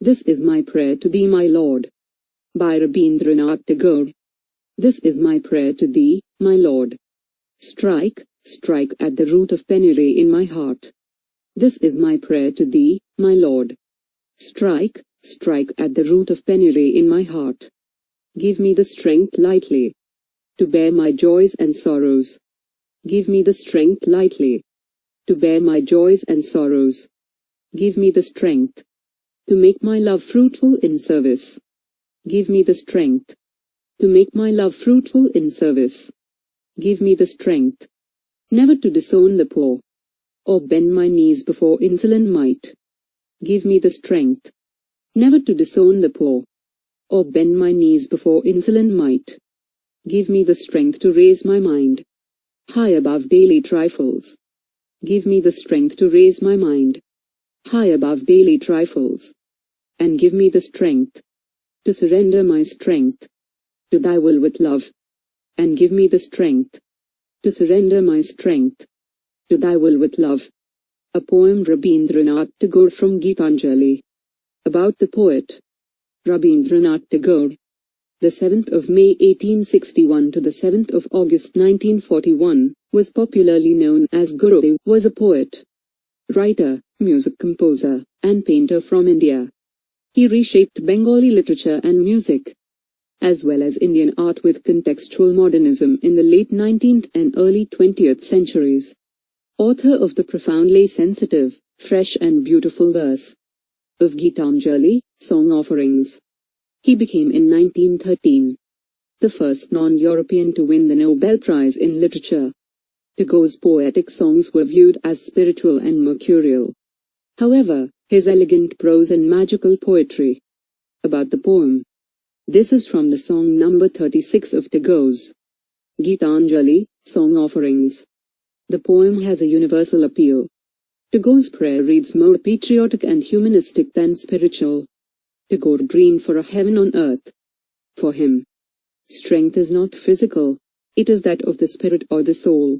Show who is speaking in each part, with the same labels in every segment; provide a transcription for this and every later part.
Speaker 1: This is my prayer to thee, my Lord. By Rabindranath Tagore. This is my prayer to thee, my Lord. Strike, strike at the root of penury in my heart. This is my prayer to thee, my Lord. Strike, strike at the root of penury in my heart. Give me the strength lightly to bear my joys and sorrows. Give me the strength lightly to bear my joys and sorrows. Give me the strength to make my love fruitful in service. Give me the strength to make my love fruitful in service. Give me the strength never to disown the poor, or bend my knees before insolent might. Give me the strength never to disown the poor, or bend my knees before insolent might. Give me the strength to raise my mind high above daily trifles. Give me the strength to raise my mind high above daily trifles. And give me the strength to surrender my strength to thy will with love. And give me the strength to surrender my strength to thy will with love. A poem Rabindranath Tagore from Gitanjali. About the poet Rabindranath Tagore. The 7th of May 1861 to the 7th of August 1941, was popularly known as Gurudev, was a poet, writer, music composer, and painter from India. He reshaped Bengali literature and music, as well as Indian art with contextual modernism in the late 19th and early 20th centuries. Author of the profoundly sensitive, fresh and beautiful verse of Gitanjali, Song Offerings. He became in 1913 the first non-European to win the Nobel Prize in Literature. Tagore's poetic songs were viewed as spiritual and mercurial. However, his elegant prose and magical poetry. About the poem. This is from the song number 36 of Tagore's Gitanjali, Song Offerings. The poem has a universal appeal. Tagore's prayer reads more patriotic and humanistic than spiritual. Tagore dreamed for a heaven on earth. For him, strength is not physical, it is that of the spirit or the soul.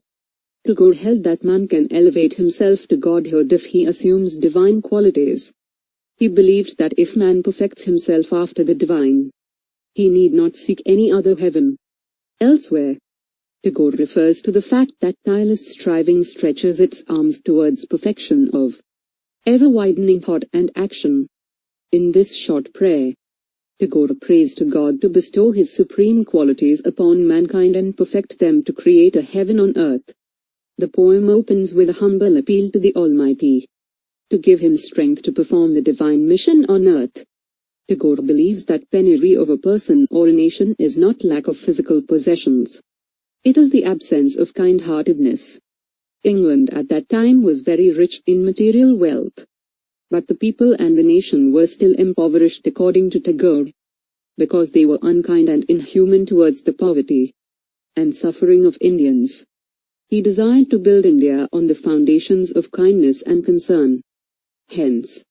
Speaker 1: Tagore held that man can elevate himself to godhood if he assumes divine qualities. He believed that if man perfects himself after the divine, he need not seek any other heaven elsewhere. Tagore refers to the fact that tireless striving stretches its arms towards perfection of ever-widening thought and action. In this short prayer, Tagore prays to God to bestow his supreme qualities upon mankind and perfect them to create a heaven on earth. The poem opens with a humble appeal to the Almighty to give him strength to perform the divine mission on earth. Tagore believes that penury of a person or a nation is not lack of physical possessions. It is the absence of kind-heartedness. England at that time was very rich in material wealth, but the people and the nation were still impoverished according to Tagore, because they were unkind and inhuman towards the poverty and suffering of Indians. He desired to build India on the foundations of kindness and concern. Hence,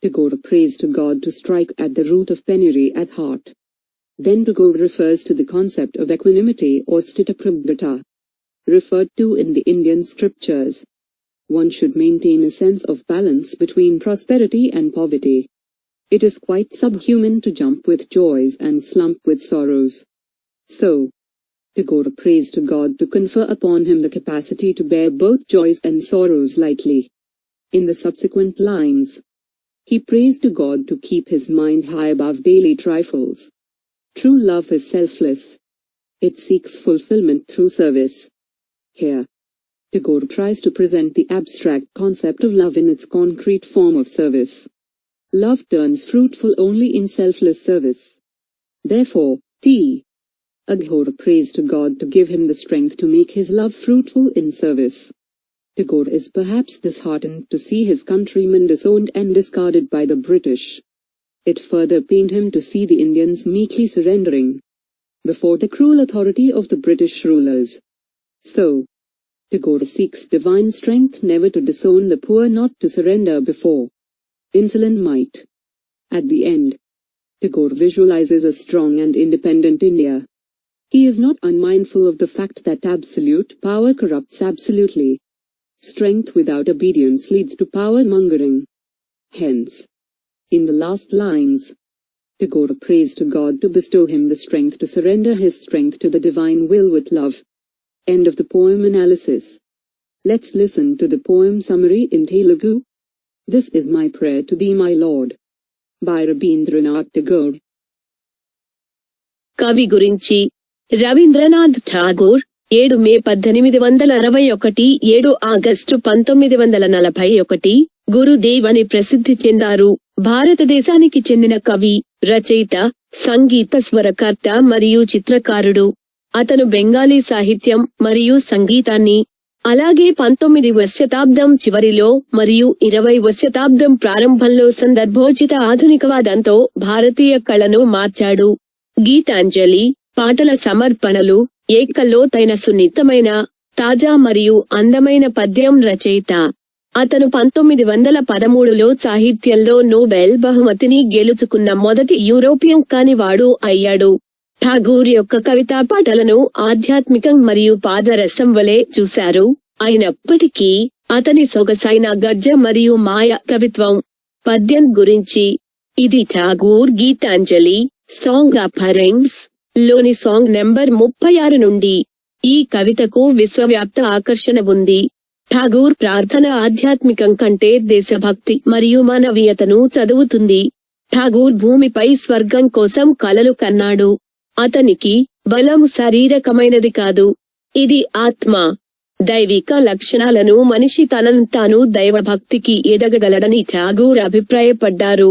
Speaker 1: Tagore prays to God to strike at the root of penury at heart. Then Tagore refers to the concept of equanimity or sthitaprabhata, referred to in the Indian scriptures. One should maintain a sense of balance between prosperity and poverty. It is quite subhuman to jump with joys and slump with sorrows. So, Tagore prays to God to confer upon him the capacity to bear both joys and sorrows lightly. In the subsequent lines, he prays to God to keep his mind high above daily trifles. True love is selfless. It seeks fulfillment through service. Here, Tagore tries to present the abstract concept of love in its concrete form of service. Love turns fruitful only in selfless service. Therefore, Tagore prays to God to give him the strength to make his love fruitful in service. Tagore is perhaps disheartened to see his countrymen disowned and discarded by the British. It further pained him to see the Indians meekly surrendering before the cruel authority of the British rulers. So, Tagore seeks divine strength never to disown the poor, not to surrender before insolent might. At the end, Tagore visualizes a strong and independent India. He is not unmindful of the fact that absolute power corrupts absolutely. Strength without obedience leads to power-mongering. Hence, In the last lines, Tagore prays to God to bestow him the strength to surrender his strength to the divine will with love. End of the poem analysis. Let's listen to the poem summary in Telugu. This is my prayer to thee, my Lord. By Rabindranath Tagore.
Speaker 2: కవి గురించి రవీంద్రనాథ్ ఠాగూర్ 7 మే 1861, 7 August 1941 Gurudev అని ప్రసిద్ధి చెందారు. భారతదేశానికి చెందిన కవి, రచయిత, సంగీత స్వరకర్త మరియు చిత్రకారుడు. అతను బెంగాలీ సాహిత్యం మరియు సంగీతాన్ని, అలాగే 19వ శతాబ్దం చివరిలో మరియు 20వ శతాబ్దం ప్రారంభంలో సందర్భోచిత ఆధునికవాదంతో భారతీయ కళను మార్చాడు. గీతాంజలి, పాటల సమర్పణలు, ఏకలోతైన సున్నితమైన, తాజా మరియు అందమైన పద్యం రచయిత. అతను 1913లో సాహిత్యంలో నోబెల్ బహుమతిని గెలుచుకున్న మొదటి యూరోపియన్ కానివాడు అయ్యాడు. ఠాగూర్ యొక్క కవితా పాటలను ఆధ్యాత్మికం మరియు పాదరసం వలె చూశారు. అయినప్పటికీ అతని సొగసైన గద్య మరియు మాయ కవిత్వం, పద్యం గురించి. ఇది ఠాగూర్ గీతాంజలి, సాంగ్ ఆఫరింగ్స్ లోని సాంగ్ నెంబర్ 36 నుండి. ఈ కవితకు విశ్వవ్యాప్త ఆకర్షణ ఉంది. ఠాగూర్ ప్రార్థన ఆధ్యాత్మికం కంటే దేశభక్తి మరియు మానవీయతను చదువుతుంది. ఠాగూర్ భూమిపై స్వర్గం కోసం కలలు కన్నాడు. అతనికి బలం శారీరకమైనది కాదు, ఇది ఆత్మ. దైవిక లక్షణాలను మనిషి తనను తాను దైవభక్తికి ఎదగగలడని ఠాగూర్ అభిప్రాయపడ్డారు.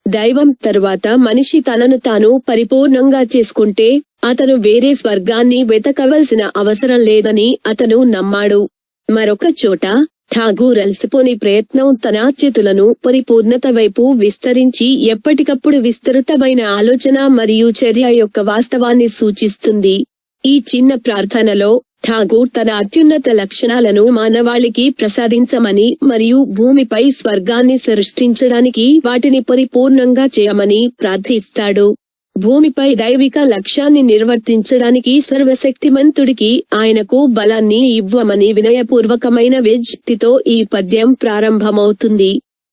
Speaker 2: దైవం తరువాత మనిషి తనను తాను పరిపూర్ణంగా చేసుకుంటే అతను వేరే స్వర్గాన్ని వెతకవలసిన అవసరం లేదని అతను నమ్మాడు. మరొక చోట ఠాగూర్ అలసిపోని ప్రయత్నం తన చేతులను పరిపూర్ణత వైపు విస్తరించి ఎప్పటికప్పుడు విస్తృతమైన ఆలోచన మరియు చర్య యొక్క వాస్తవాన్ని సూచిస్తుంది. ఈ చిన్న ప్రార్థనలో ఠాగూర్ తన అత్యున్నత లక్షణాలను మానవాళికి ప్రసాదించమని మరియు భూమిపై స్వర్గాన్ని సృష్టించడానికి వాటిని పరిపూర్ణంగా చేయమని ప్రార్థిస్తాడు. భూమిపై దైవిక లక్ష్యాన్ని నిర్వర్తించడానికి సర్వశక్తిమంతుడికి ఆయనకు బలాన్ని ఇవ్వమని వినయపూర్వకమైన విజ్ఞప్తితో ఈ పద్యం ప్రారంభమవుతుంది.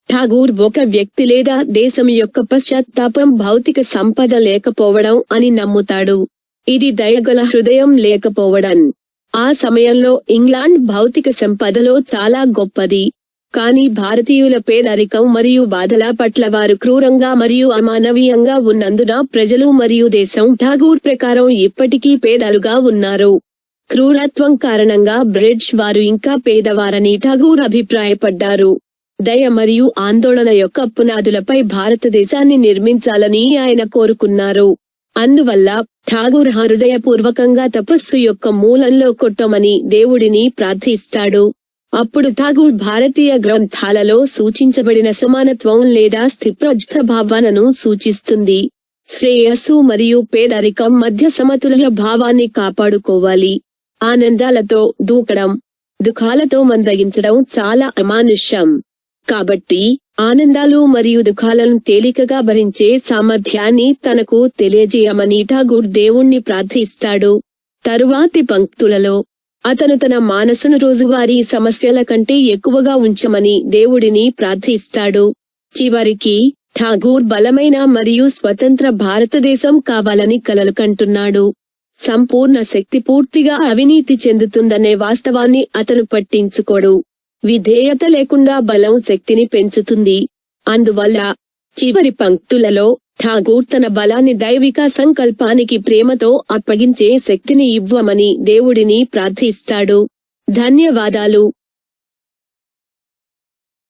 Speaker 2: ఠాగూర్ ఒక వ్యక్తి లేదా దేశం యొక్క పశ్చాత్తాపం భౌతిక సంపద లేకపోవడం అని నమ్ముతాడు. ఇది దయగల హృదయం లేకపోవడం. ఆ సమయంలో ఇంగ్లాండ్ భౌతిక సంపదలో చాలా గొప్పది. కానీ భారతీయుల పేదరికం మరియు బాధల పట్ల వారు క్రూరంగా మరియు అమానవీయంగా ఉన్నందున ప్రజలు మరియు దేశం ఠాగూర్ ప్రకారం ఇప్పటికీ పేదలుగా ఉన్నారు. క్రూరత్వం కారణంగా బ్రిటిష్ వారు ఇంకా పేదవారని ఠాగూర్ అభిప్రాయపడ్డారు. దయ మరియు ఆందోళన యొక్క పునాదులపై భారతదేశాన్ని నిర్మించాలని ఆయన కోరుకున్నారు. అందువల్ల ఠాగూర్ హృదయపూర్వకంగా తపస్సు యొక్క మూలంలో కొట్టమని దేవుడిని ప్రార్థిస్తాడు. అప్పుడు ఠాగూర్ భారతీయ గ్రంథాలలో సూచించబడిన సమానత్వం లేదా స్థిరప్రజ్ఞ భావనను సూచిస్తుంది. శ్రేయస్సు మరియు పేదరికం మధ్య సమతుల్య భావాన్ని కాపాడుకోవాలి. ఆనందాలతో దూకడం, దుఃఖాలతో మందగించడం చాలా అమానుష్యం. కాబట్టి ఆనందాలు మరియు దుఃఖాలను తేలికగా భరించే సామర్థ్యాన్ని తనకు తెలియజేయమని ఠాగూర్ దేవుణ్ణి ప్రార్థిస్తాడు. తరువాతి పంక్తులలో అతను తన మనసును రోజువారీ సమస్యల కంటే ఎక్కువగా ఉంచమని దేవుడిని ప్రార్థిస్తాడు. చివరికి ఠాగూర్ బలమైన మరియు స్వతంత్ర భారతదేశం కావాలని కలలు కంటున్నాడు. సంపూర్ణ శక్తి పూర్తిగా అవినీతి చెందుతుందనే వాస్తవాన్ని అతను పట్టించుకోడు. విధేయత లేకుండా బలం శక్తిని పెంచుతుంది. అందువల్ల చివరి పంక్తులలో ఠాగూర్ తన బలాన్ని దైవిక సంకల్పానికి ప్రేమతో అప్పగించే శక్తిని ఇవ్వమని దేవుడిని ప్రార్థిస్తాడు. ధన్యవాదాలు.